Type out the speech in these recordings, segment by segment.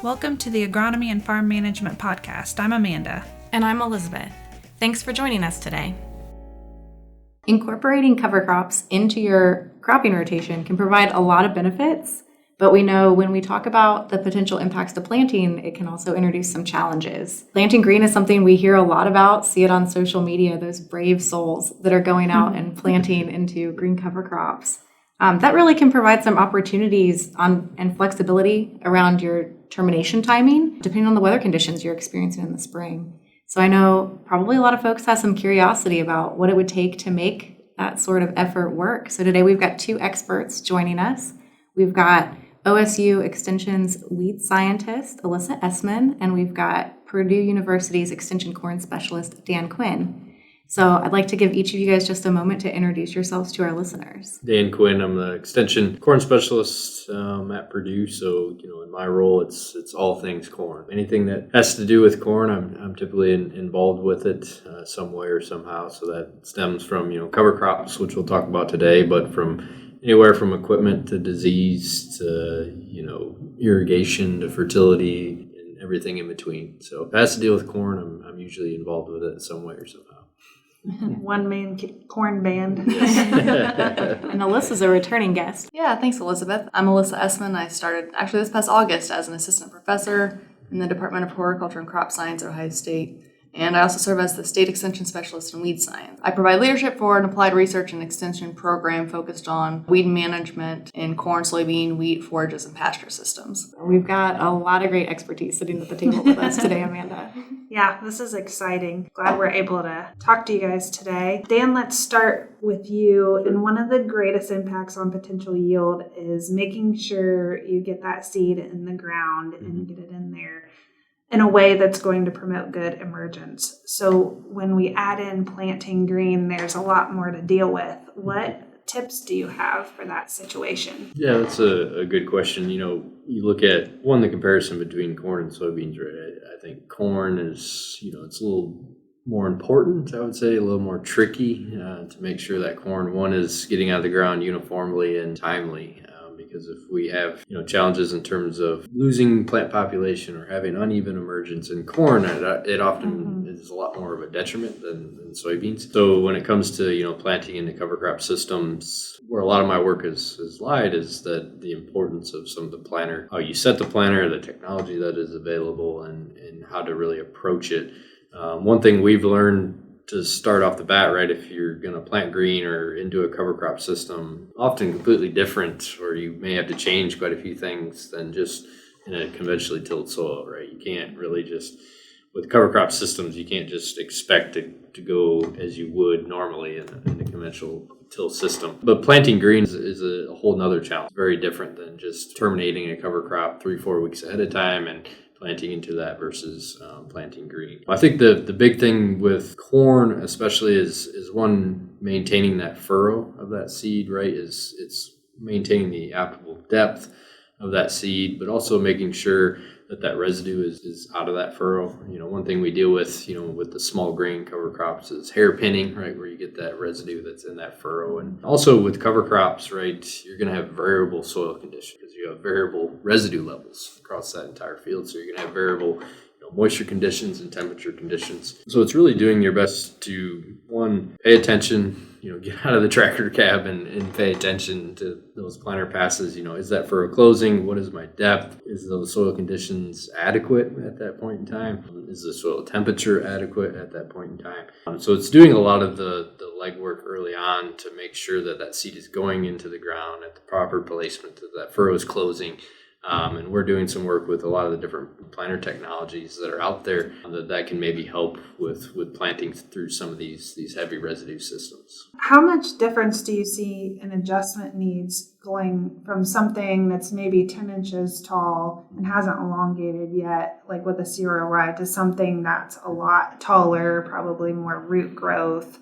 Welcome to the Agronomy and Farm Management Podcast. I'm Amanda. And I'm Elizabeth. Thanks for joining us today. Incorporating cover crops into your cropping rotation can provide a lot of benefits, but we know when we talk about the potential impacts to planting, it can also introduce some challenges. Planting green is something we hear a lot about, see it on social media, those brave souls that are going out and planting into green cover crops. That really can provide some opportunities and flexibility around your termination timing, depending on the weather conditions you're experiencing in the spring. So I know probably a lot of folks have some curiosity about what it would take to make that sort of effort work. So today we've got two experts joining us. We've got OSU Extension's lead scientist, Alyssa Essman, and we've got Purdue University's Extension Corn Specialist, Dan Quinn. So I'd like to give each of you guys just a moment to introduce yourselves to our listeners. Dan Quinn, I'm the Extension Corn Specialist at Purdue. So, in my role, it's all things corn. Anything that has to do with corn, I'm typically involved with it some way or somehow. So that stems from, cover crops, which we'll talk about today, but from anywhere from equipment to disease to, irrigation to fertility and everything in between. So if it has to deal with corn, I'm usually involved with it some way or somehow. One man corn band. And Alyssa's a returning guest. Yeah, thanks, Elizabeth. I'm Alyssa Essman. I started actually this past August as an assistant professor in the Department of Horticulture and Crop Science at Ohio State. And I also serve as the State Extension Specialist in Weed Science. I provide leadership for an applied research and extension program focused on weed management in corn, soybean, wheat, forages, and pasture systems. We've got a lot of great expertise sitting at the table with us today, Amanda. Yeah, this is exciting. Glad we're able to talk to you guys today. Dan, let's start with you. And one of the greatest impacts on potential yield is making sure you get that seed in the ground and get it in there in a way that's going to promote good emergence. So when we add in planting green, there's a lot more to deal with. What tips do you have for that situation? Yeah, that's a good question. You look at, the comparison between corn and soybeans, right? I think corn is, it's a little more important, I would say, a little more tricky to make sure that corn, one, is getting out of the ground uniformly and timely. Because if we have challenges in terms of losing plant population or having uneven emergence in corn, it often is a lot more of a detriment than soybeans. So when it comes to planting into cover crop systems, where a lot of my work has lied is that the importance of some of the planter, how you set the planter, the technology that is available, and how to really approach it. One thing we've learned to start off the bat, right, if you're going to plant green or into a cover crop system, often completely different, or you may have to change quite a few things than just in a conventionally tilled soil, right? You can't really just, with cover crop systems, you can't just expect to go as you would normally in a conventional till system. But planting greens is a whole nother challenge, very different than just terminating a cover crop 3-4 weeks ahead of time and planting into that versus planting green. I think the big thing with corn especially is one, maintaining that furrow of that seed, right? It's maintaining the applicable depth of that seed, but also making sure that residue is out of that furrow. One thing we deal with, with the small grain cover crops is hair pinning, right, where you get that residue that's in that furrow. And also with cover crops, right, you're going to have variable soil conditions because you have variable residue levels across that entire field. So you're going to have variable moisture conditions and temperature conditions. So it's really doing your best to, one, pay attention, get out of the tractor cab and pay attention to those planter passes. Is that furrow closing? What is my depth? Is those soil conditions adequate at that point in time? Is the soil temperature adequate at that point in time? So it's doing a lot of the legwork early on to make sure that seed is going into the ground at the proper placement, that furrow is closing. And we're doing some work with a lot of the different planter technologies that are out there that can maybe help with planting through some of these heavy residue systems. How much difference do you see in adjustment needs going from something that's maybe 10 inches tall and hasn't elongated yet, like with a cereal rye, to something that's a lot taller, probably more root growth,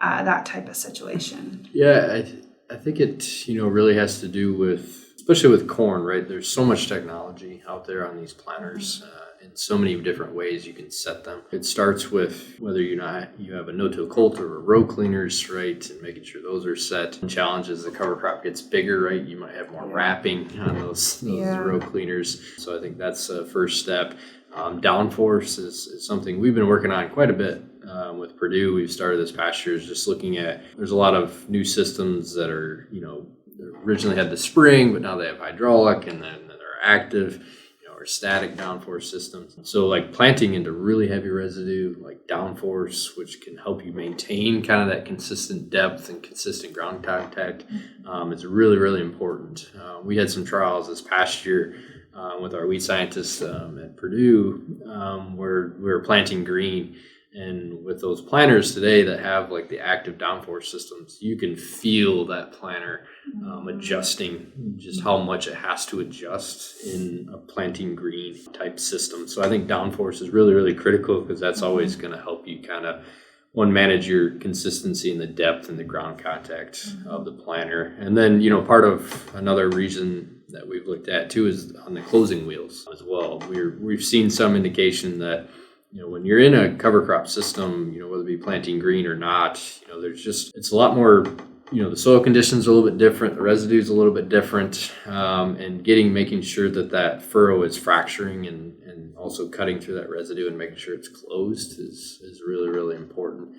that type of situation? Yeah, I think it really has to do with especially with corn, right? There's so much technology out there on these planters. In so many different ways you can set them. It starts with whether you have a no-till coulter or row cleaners, right, and making sure those are set. And challenge as the cover crop gets bigger, right, you might have more wrapping on those row cleaners. So I think that's the first step. Downforce is something we've been working on quite a bit with Purdue. We've started this past year is just looking at, there's a lot of new systems that are, they originally had the spring, but now they have hydraulic, and then they're active, or static downforce systems. So like planting into really heavy residue, like downforce, which can help you maintain kind of that consistent depth and consistent ground contact, is really, really important. We had some trials this past year with our weed scientists at Purdue where we were planting green. And with those planters today that have like the active downforce systems, you can feel that planter adjusting, just how much it has to adjust in a planting green type system. So I think downforce is really, really critical because that's always going to help you kind of manage your consistency and the depth and the ground contact of the planter. And then, part of another reason that we've looked at too is on the closing wheels as well. We've seen some indication that when you're in a cover crop system, whether it be planting green or not, it's a lot more, the soil conditions are a little bit different, the residue is a little bit different, and making sure that furrow is fracturing and also cutting through that residue and making sure it's closed is really, really important.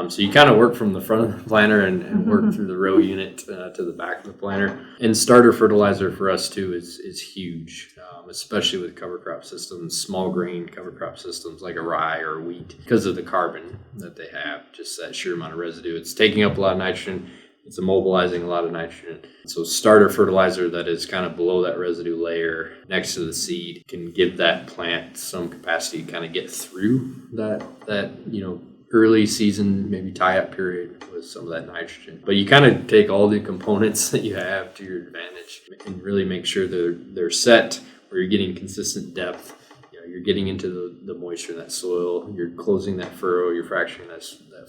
So you kind of work from the front of the planter and work through the row unit to the back of the planter. And starter fertilizer for us too is huge, especially with cover crop systems, small grain cover crop systems like a rye or wheat, because of the carbon that they have, just that sheer amount of residue. It's taking up a lot of nitrogen. It's immobilizing a lot of nitrogen. So starter fertilizer that is kind of below that residue layer next to the seed can give that plant some capacity to kind of get through that early season, maybe tie-up period with some of that nitrogen. But you kind of take all the components that you have to your advantage and really make sure they're set where you're getting consistent depth. You're getting into the moisture in that soil. You're closing that furrow. You're fracturing that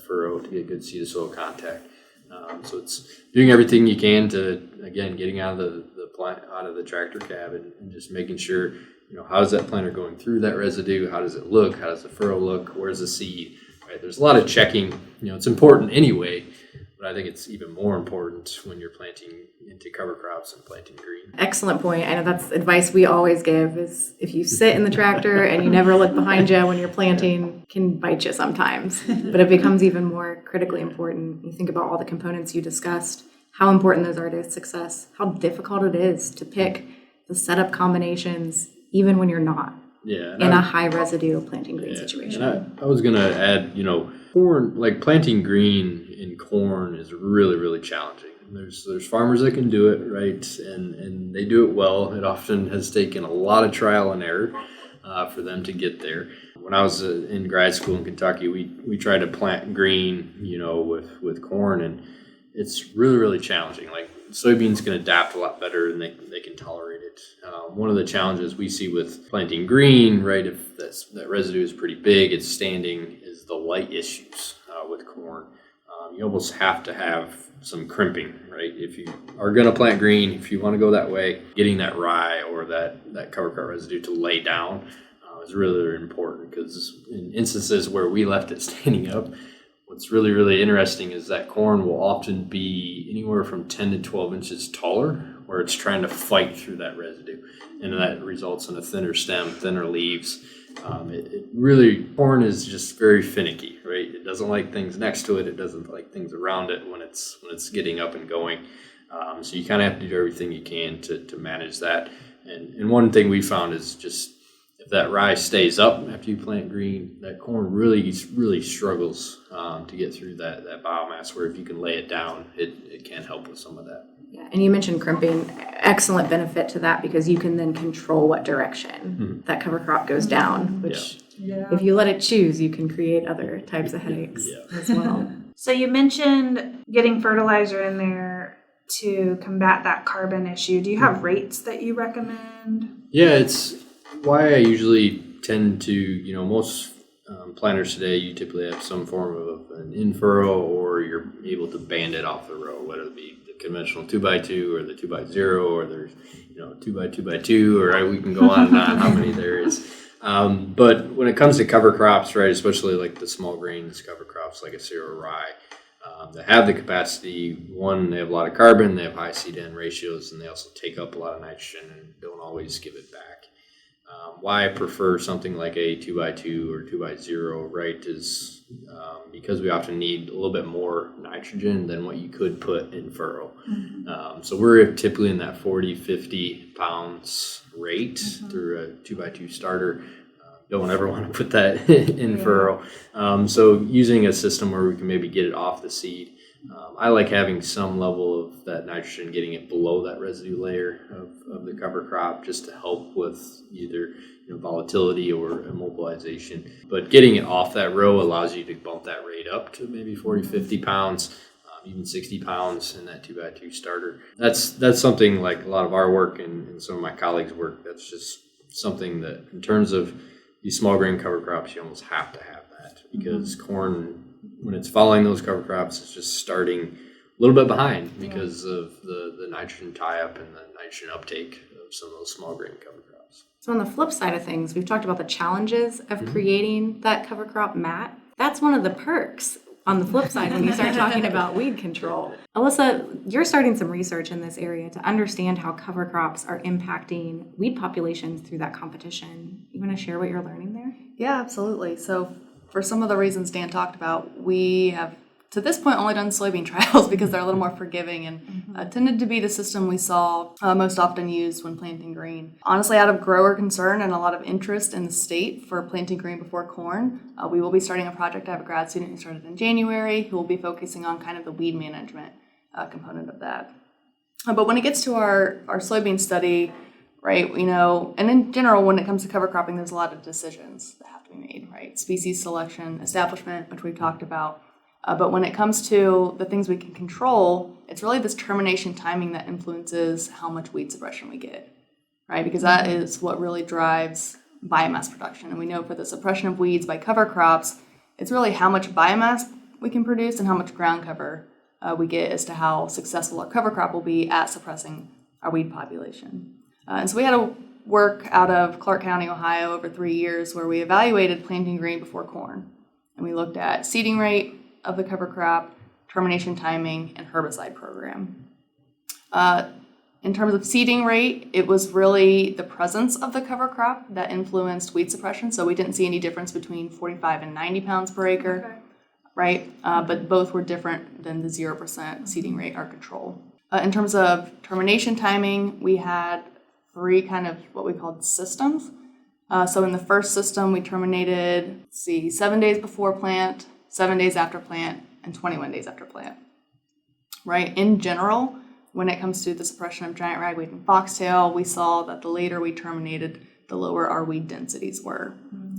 furrow to get good seed-to-soil contact. So it's doing everything you can to, again, getting out of the plant, out of the tractor cab, and just making sure, how's that planter going through that residue? How does it look? How does the furrow look? Where's the seed? Right? There's a lot of checking. It's important anyway, but I think it's even more important when you're planting into cover crops and planting green. Excellent point. I know that's advice we always give is if you sit in the tractor and you never look behind you when you're planting, it can bite you sometimes. But it becomes even more critically important. You think about all the components you discussed, how important those are to success, how difficult it is to pick the setup combinations, even when you're not in a high residue planting green situation. And I was going to add, corn, like planting green in corn is really, really challenging. There's farmers that can do it, right? And they do it well. It often has taken a lot of trial and error for them to get there. When I was in grad school in Kentucky, we tried to plant green, with corn, and it's really, really challenging. Like soybeans can adapt a lot better and they can tolerate it. One of the challenges we see with planting green, right, if that residue is pretty big, it's standing, is the light issues with corn. You almost have to have some crimping, right? If you are going to plant green, if you want to go that way, getting that rye or that cover crop residue to lay down is really, really important, because in instances where we left it standing up, what's really, really interesting is that corn will often be anywhere from 10 to 12 inches taller, where it's trying to fight through that residue. And that results in a thinner stem, thinner leaves. Corn is just very finicky, right? It doesn't like things next to it. It doesn't like things around it when it's getting up and going. So you kind of have to do everything you can to manage that. And one thing we found is just if that rye stays up after you plant green, that corn really, really struggles to get through that biomass, where if you can lay it down, it can help with some of that. Yeah, and you mentioned crimping. Excellent benefit to that, because you can then control what direction that cover crop goes down, which if you let it choose, you can create other types of headaches as well. So you mentioned getting fertilizer in there to combat that carbon issue. Do you have rates that you recommend? Yeah, it's why I usually tend to, most planters today, you typically have some form of an in-furrow, or you're able to band it off the row, whether it be the conventional 2x2 or the 2x0, or there's 2 by 2 by 2, or we can go on and on how many there is. But when it comes to cover crops, right, especially like the small grains cover crops like a cereal or rye, they have the capacity. One, they have a lot of carbon, they have high seed-to-N ratios, and they also take up a lot of nitrogen and don't always give it back. Why I prefer something like a 2 by 2 or 2 by 0, right, is because we often need a little bit more nitrogen than what you could put in furrow. So we're typically in that 40, 50 pounds rate through a 2 by 2 starter. Don't ever want to put that in furrow. So using a system where we can maybe get it off the seed. I like having some level of that nitrogen, getting it below that residue layer of the cover crop, just to help with either volatility or immobilization. But getting it off that row allows you to bump that rate up to maybe 40, 50 pounds, even 60 pounds in that 2 by 2 starter. That's something like a lot of our work and some of my colleagues' work. That's just something that in terms of these small grain cover crops, you almost have to have that, because corn, when it's following those cover crops, it's just starting a little bit behind because of the nitrogen tie-up and the nitrogen uptake of some of those small grain cover crops. So on the flip side of things, we've talked about the challenges of creating that cover crop mat. That's one of the perks on the flip side when you start talking about weed control. Alyssa, you're starting some research in this area to understand how cover crops are impacting weed populations through that competition. You want to share what you're learning there? Yeah, absolutely. So for some of the reasons Dan talked about, we have to this point only done soybean trials because they're a little more forgiving and tended to be the system we saw most often used when planting grain. Honestly, out of grower concern and a lot of interest in the state for planting grain before corn, we will be starting a project. I have a grad student who started in January who will be focusing on kind of the weed management component of that. But when it gets to our soybean study, right, and in general, when it comes to cover cropping, there's a lot of decisions that have to be made, right? Species selection, establishment, which we've talked about. But when it comes to the things we can control, it's really this termination timing that influences how much weed suppression we get, right? Because that is what really drives biomass production. And we know for the suppression of weeds by cover crops, it's really how much biomass we can produce and how much ground cover we get as to how successful our cover crop will be at suppressing our weed population. And so we had a work out of Clark County, Ohio over 3 years where we evaluated planting grain before corn. And we looked at seeding rate of the cover crop, termination timing, and herbicide program. In terms of seeding rate, it was really the presence of the cover crop that influenced weed suppression. So we didn't see any difference between 45 and 90 pounds per acre, right? But both were different than the 0% seeding rate, our control. In terms of termination timing, we had 3 kind of what we called systems. So in the first system, we terminated, 7 days before plant, 7 days after plant, and 21 days after plant, right? In general, when it comes to the suppression of giant ragweed and foxtail, we saw that the later we terminated, the lower our weed densities were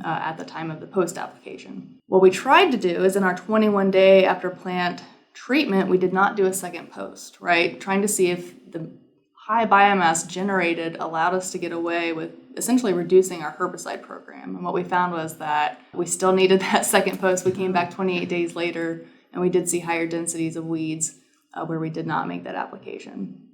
at the time of the post-application. What we tried to do is in our 21-day after plant treatment, we did not do a second post, right? Trying to see if the high biomass generated allowed us to get away with essentially reducing our herbicide program. And what we found was that we still needed that second post. We came back 28 days later, and we did see higher densities of weeds where we did not make that application.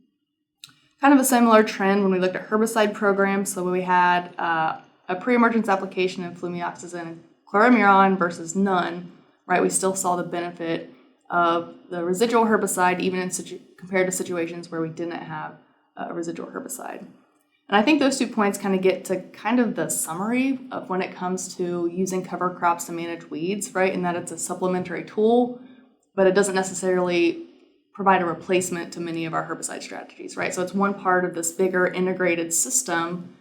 Kind of a similar trend when we looked at herbicide programs. So when we had a pre-emergence application of flumioxazin and chloromiron versus none, right, we still saw the benefit of the residual herbicide even compared to situations where we didn't have a residual herbicide. And I think those 2 points kind of get to kind of the summary of when it comes to using cover crops to manage weeds, right? And that it's a supplementary tool, but it doesn't necessarily provide a replacement to many of our herbicide strategies, right? So it's one part of this bigger integrated system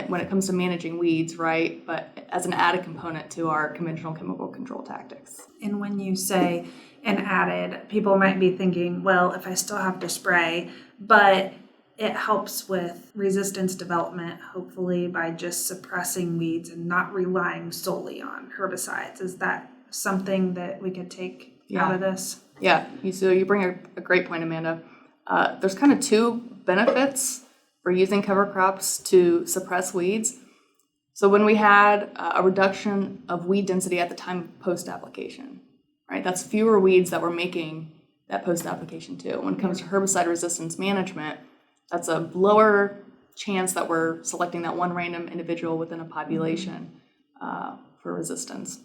when it comes to managing weeds, right? But as an added component to our conventional chemical control tactics. And when you say an added, people might be thinking, well, if I still have to spray, but it helps with resistance development, hopefully, by just suppressing weeds and not relying solely on herbicides. Is that something that we could take out of this? Yeah, so you bring a great point, Amanda. There's kind of 2 benefits for using cover crops to suppress weeds. So when we had a reduction of weed density at the time of post-application, right, that's fewer weeds that we're making that post-application too. When it comes to herbicide resistance management, that's a lower chance that we're selecting that one random individual within a population for resistance.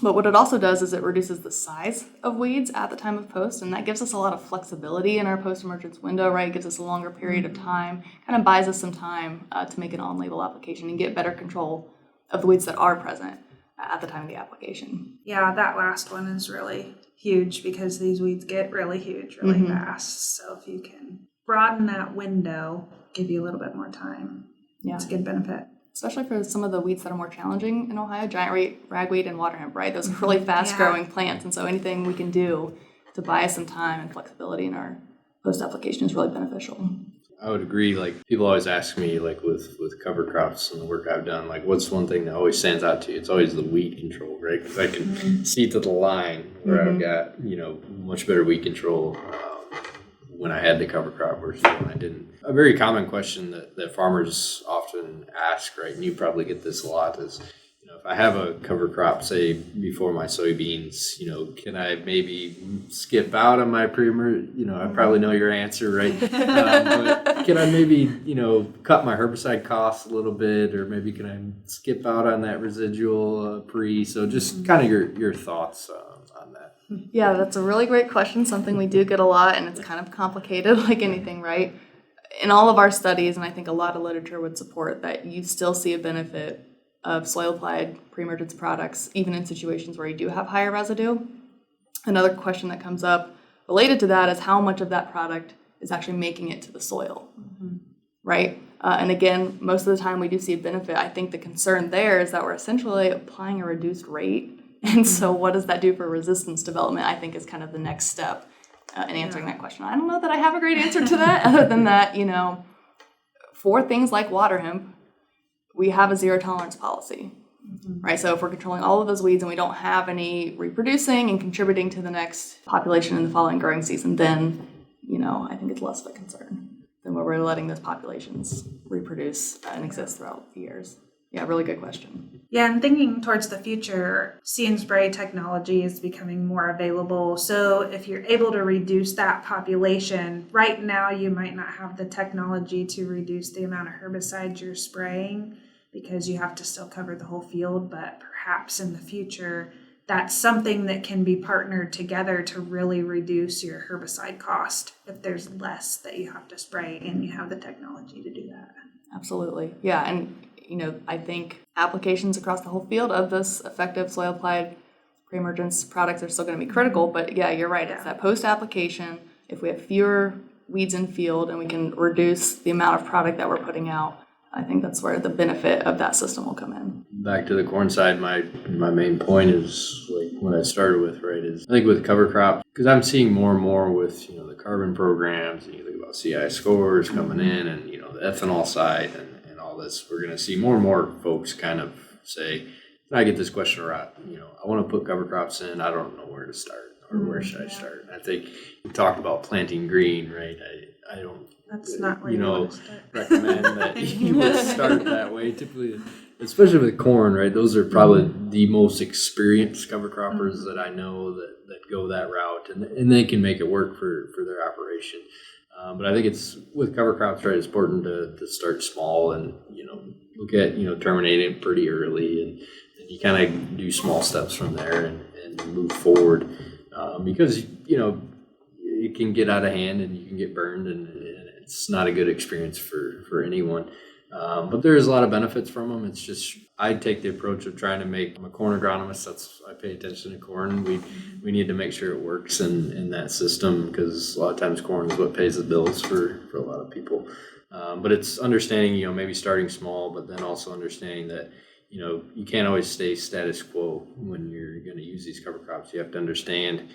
But what it also does is it reduces the size of weeds at the time of post, and that gives us a lot of flexibility in our post-emergence window, right? It gives us a longer period of time, kind of buys us some time to make an on-label application and get better control of the weeds that are present at the time of the application. Yeah, that last one is really huge because these weeds get really huge really fast. So if you can broaden that window, give you a little bit more time. Yeah. It's a good benefit. Especially for some of the weeds that are more challenging in Ohio, giant ragweed and water hemp, right? Those are really fast-growing plants, and so anything we can do to buy us some time and flexibility in our post-application is really beneficial. I would agree. Like, people always ask me, like, with cover crops and the work I've done, like, what's one thing that always stands out to you? It's always the weed control, right? Because I can see to the line where I've got, much better weed control when I had the cover crop versus when I didn't. A very common question that farmers often ask, right, and you probably get this a lot, is, if I have a cover crop, say, before my soybeans, can I maybe skip out on my pre-emergent? I probably know your answer, right? But can I maybe, cut my herbicide costs a little bit, or maybe can I skip out on that residual pre? So just kind of your thoughts on that. Yeah, that's a really great question, something we do get a lot, and it's kind of complicated like anything, right? In all of our studies, and I think a lot of literature would support that you still see a benefit of soil-applied pre-emergence products, even in situations where you do have higher residue. Another question that comes up related to that is how much of that product is actually making it to the soil, right? And again, most of the time we do see a benefit. I think the concern there is that we're essentially applying a reduced rate. And so what does that do for resistance development, I think, is kind of the next step in answering that question. I don't know that I have a great answer to that, other than that, for things like water hemp, we have a zero tolerance policy, right? So if we're controlling all of those weeds and we don't have any reproducing and contributing to the next population in the following growing season, then, I think it's less of a concern than where we're letting those populations reproduce and exist throughout the years. Yeah, really good question. Yeah, and thinking towards the future, see and spray technology is becoming more available. So if you're able to reduce that population, right now you might not have the technology to reduce the amount of herbicides you're spraying because you have to still cover the whole field, but perhaps in the future, that's something that can be partnered together to really reduce your herbicide cost if there's less that you have to spray and you have the technology to do that. Absolutely. Yeah, and I think applications across the whole field of this effective soil-applied pre-emergence products are still going to be critical, but yeah, you're right. It's that post-application. If we have fewer weeds in field and we can reduce the amount of product that we're putting out, I think that's where the benefit of that system will come in. Back to the corn side, my main point is, like what I started with, right, is I think with cover crop, because I'm seeing more and more with, the carbon programs, and you think about CI scores coming in, and, the ethanol side, and all this, we're going to see more and more folks kind of say, I get this question around, I want to put cover crops in, I don't know where to start, or where should I start? And I think we talked about planting green, right? I don't, that's not where you want to start. Recommend that you would start that way. Typically, especially with corn, right? Those are probably the most experienced cover croppers that I know that go that route, and they can make it work for their operation. But I think it's with cover crops, right? It's important to start small and look at terminating pretty early, and you kind of do small steps from there and move forward because it can get out of hand and you can get burned, and it's not a good experience for anyone. But there's a lot of benefits from them. It's just I take the approach of trying to make. I'm a corn agronomist. I pay attention to corn. We need to make sure it works in that system, because a lot of times corn is what pays the bills for a lot of people. But it's understanding, maybe starting small, but then also understanding that you can't always stay status quo when you're going to use these cover crops. You have to understand,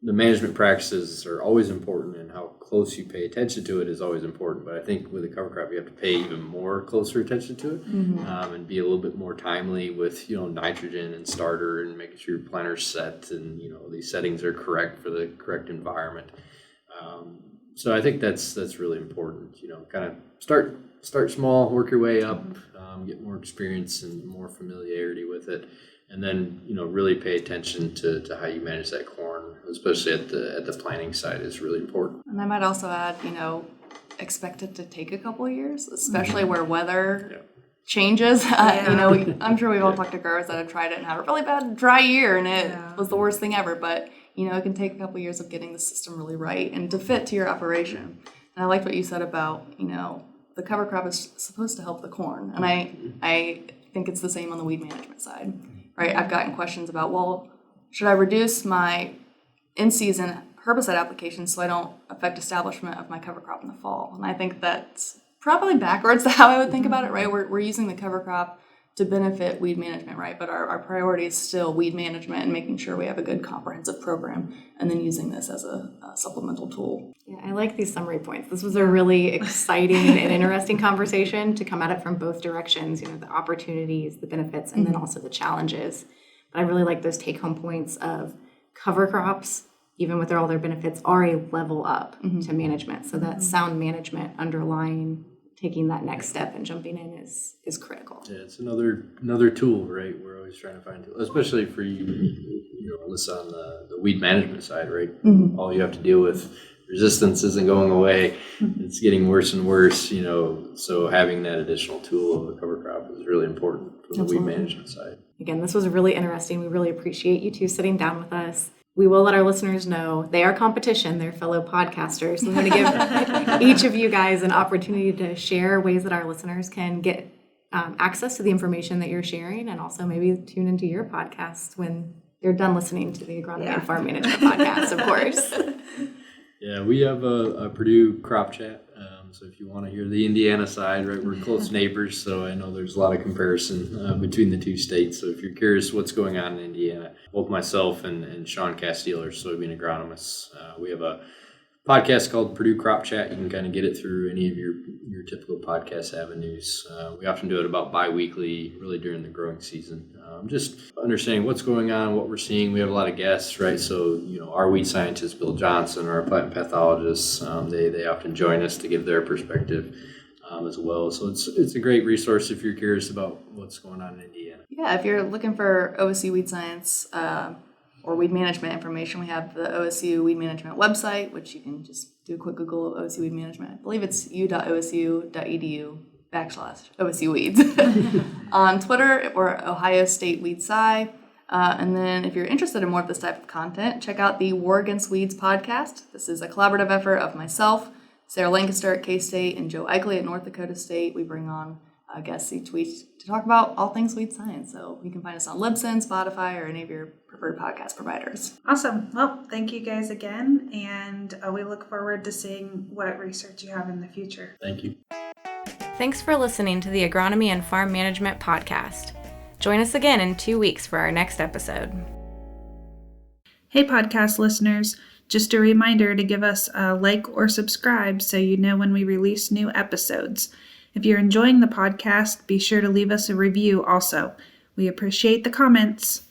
the management practices are always important, and how close you pay attention to it is always important. But I think with a cover crop, you have to pay even more closer attention to it, and be a little bit more timely with, nitrogen and starter, and making sure your planter's set, and, these settings are correct for the correct environment. So I think that's really important, kind of start small, work your way up, get more experience and more familiarity with it. And then, really pay attention to how you manage that corn, especially at the planting side, is really important. And I might also add, expect it to take a couple of years, especially where weather changes. I'm sure we've all talked to growers that have tried it and had a really bad dry year, and it was the worst thing ever. But it can take a couple of years of getting the system really right and to fit to your operation. And I liked what you said about the cover crop is supposed to help the corn, and I think it's the same on the weed management side, right? I've gotten questions about, well, should I reduce my in-season herbicide applications so I don't affect establishment of my cover crop in the fall? And I think that's probably backwards to how I would think about it, right? We're using the cover crop to benefit weed management, right? But our priority is still weed management and making sure we have a good comprehensive program, and then using this as a supplemental tool. Yeah, I like these summary points. This was a really exciting and interesting conversation to come at it from both directions, the opportunities, the benefits, and then also the challenges. But I really like those take-home points of cover crops, even with all their benefits, are a level up to management. So that sound management underlying taking that next step and jumping in is critical. Yeah, it's another tool, right? We're always trying to find tools, especially for you, Alyssa, on the weed management side, right? All you have to deal with, resistance isn't going away. It's getting worse and worse, so having that additional tool of a cover crop is really important for the weed management side. Again, this was really interesting. We really appreciate you two sitting down with us. We will let our listeners know they are competition, they're fellow podcasters. So I'm going to give each of you guys an opportunity to share ways that our listeners can get access to the information that you're sharing, and also maybe tune into your podcast when they're done listening to the Agronomy and Farm Management podcast, of course. Yeah, we have a Purdue crop chat. So if you want to hear the Indiana side, right, we're close neighbors, so I know there's a lot of comparison between the two states. So if you're curious what's going on in Indiana, both myself and Sean Castile are soybean agronomists. We have a podcast called Purdue Crop Chat. You can kind of get it through any of your typical podcast avenues. We often do it about bi-weekly, really during the growing season. Just understanding what's going on, what we're seeing. We have a lot of guests, right? So, our weed scientist, Bill Johnson, or our plant pathologists, they often join us to give their perspective as well. So it's a great resource if you're curious about what's going on in Indiana. Yeah, if you're looking for OSU weed science or weed management information, we have the OSU weed management website, which you can just do a quick Google of OSU weed management. I believe it's u.osu.edu/OSU weeds. On Twitter, we're Ohio State Weed Sci. And then if you're interested in more of this type of content, check out the War Against Weeds podcast. This is a collaborative effort of myself, Sarah Lancaster at K-State, and Joe Eichele at North Dakota State. We bring on guests each week to talk about all things weed science. So you can find us on Libsyn, Spotify, or any of your preferred podcast providers. Awesome. Well, thank you guys again, and we look forward to seeing what research you have in the future. Thank you. Thanks for listening to the Agronomy and Farm Management podcast. Join us again in 2 weeks for our next episode. Hey, podcast listeners. Just a reminder to give us a like or subscribe so you know when we release new episodes. If you're enjoying the podcast, be sure to leave us a review also. We appreciate the comments.